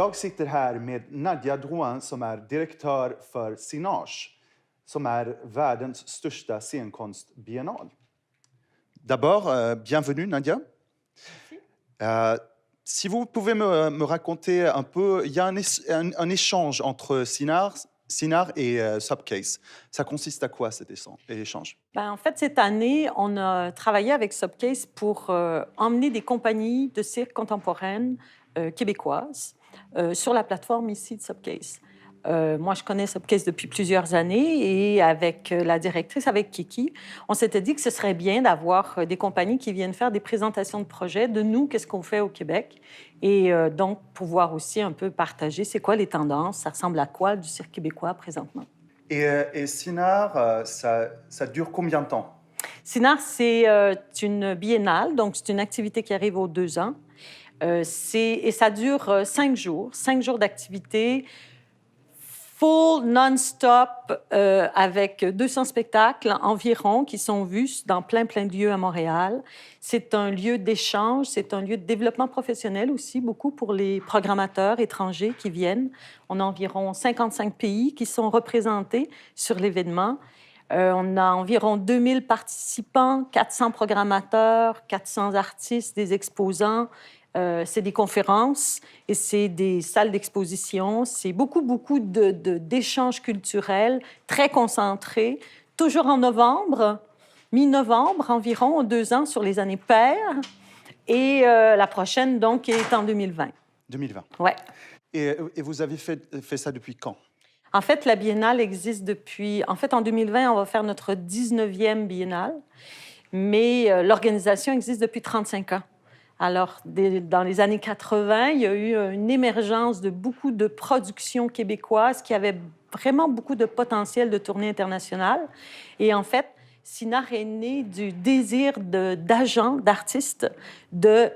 Jag sitter här med Nadia Drouin som är direktör för Sinage, som är världens största scenkonstbiennal. D'abord, bienvenue Nadia. Si vous pouvez me raconter un peu, il y a un échange entre Sinar et Subcase. Ça consiste à quoi cet échange? En fait, cette année, on a travaillé avec Subcase pour emmener des compagnies de cirque contemporaines québécoises sur la plateforme ici de Subcase. Moi, je connais Subcase depuis plusieurs années et avec la directrice, avec Kiki, on s'était dit que ce serait bien d'avoir des compagnies qui viennent faire des présentations de projets de nous, qu'est-ce qu'on fait au Québec, et donc pouvoir aussi un peu partager c'est quoi les tendances, ça ressemble à quoi du cirque québécois présentement. Et Sinar, ça dure combien de temps? Sinar, c'est une biennale, donc c'est une activité qui arrive aux 2 ans. Et ça dure 5 jours d'activité, full, non-stop, avec 200 spectacles environ qui sont vus dans plein de lieux à Montréal. C'est un lieu d'échange, c'est un lieu de développement professionnel aussi, beaucoup pour les programmateurs étrangers qui viennent. On a environ 55 pays qui sont représentés sur l'événement. On a environ 2000 participants, 400 programmateurs, 400 artistes, des exposants. C'est des conférences et c'est des salles d'exposition. C'est beaucoup d'échanges culturels très concentrés, toujours en novembre, mi-novembre environ, aux 2 ans sur les années paires. Et la prochaine, donc, est en 2020. 2020. Ouais. Et vous avez fait ça depuis quand? En fait, la biennale existe depuis... En fait, en 2020, on va faire notre 19e biennale, mais l'organisation existe depuis 35 ans. Alors, dans les années 80, il y a eu une émergence de beaucoup de productions québécoises qui avaient vraiment beaucoup de potentiel de tournée internationale. Et en fait, Sinar est né du désir d'agents, d'artistes, de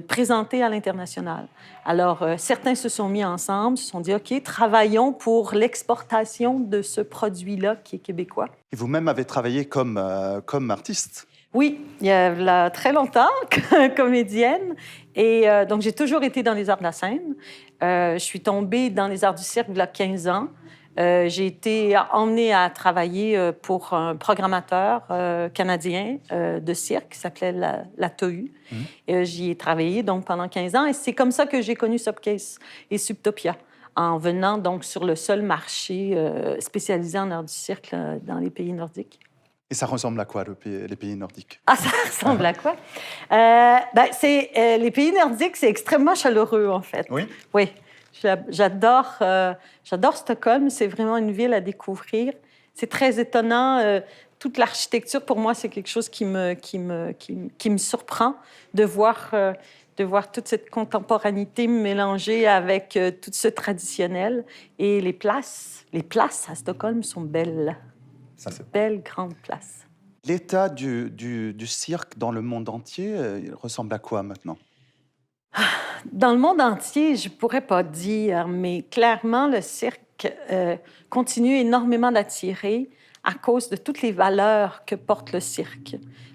présenter à l'international. Alors, certains se sont mis ensemble, se sont dit, OK, travaillons pour l'exportation de ce produit-là qui est québécois. Et vous-même avez travaillé comme artiste? Oui, il y a très longtemps, comédienne. Et donc, j'ai toujours été dans les arts de la scène. Je suis tombée dans les arts du cirque il y a 15 ans. J'ai été emmenée à travailler pour un programmateur canadien de cirque qui s'appelait la TOU. J'y ai travaillé donc pendant 15 ans. Et c'est comme ça que j'ai connu Subcase et Subtopia, en venant donc sur le seul marché spécialisé en arts du cirque dans les pays nordiques. Et ça ressemble à quoi, les pays nordiques? Ah, ça ressemble à quoi? Les pays nordiques, c'est extrêmement chaleureux, en fait. Oui? Oui. J'adore Stockholm. C'est vraiment une ville à découvrir. C'est très étonnant. Toute l'architecture, pour moi, c'est quelque chose qui me surprend de voir toute cette contemporanéité mélangée avec tout ce traditionnel. Et les places à Stockholm sont belles. Belle grande place. L'état du cirque dans le monde entier, il ressemble à quoi maintenant? Dans le monde entier, je ne pourrais pas dire, mais clairement, le cirque continue énormément d'attirer à cause de toutes les valeurs que porte le cirque.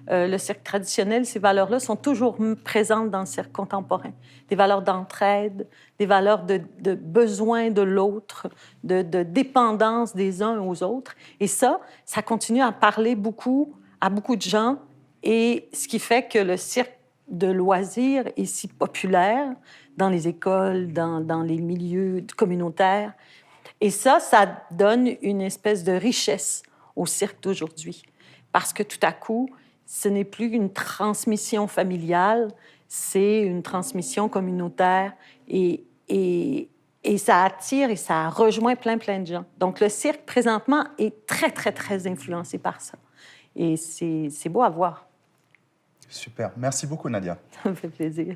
Le cirque traditionnel, ces valeurs-là sont toujours présentes dans le cirque contemporain. Des valeurs d'entraide, des valeurs de besoin de l'autre, de dépendance des uns aux autres. Et ça continue à parler beaucoup à beaucoup de gens. Et ce qui fait que le cirque de loisirs est si populaire dans les écoles, dans les milieux communautaires. Et ça donne une espèce de richesse au cirque d'aujourd'hui. Parce que tout à coup, ce n'est plus une transmission familiale, c'est une transmission communautaire et ça attire et ça rejoint plein de gens. Donc, le cirque, présentement, est très influencé par ça. Et c'est beau à voir. Super. Merci beaucoup, Nadia. Ça me fait plaisir.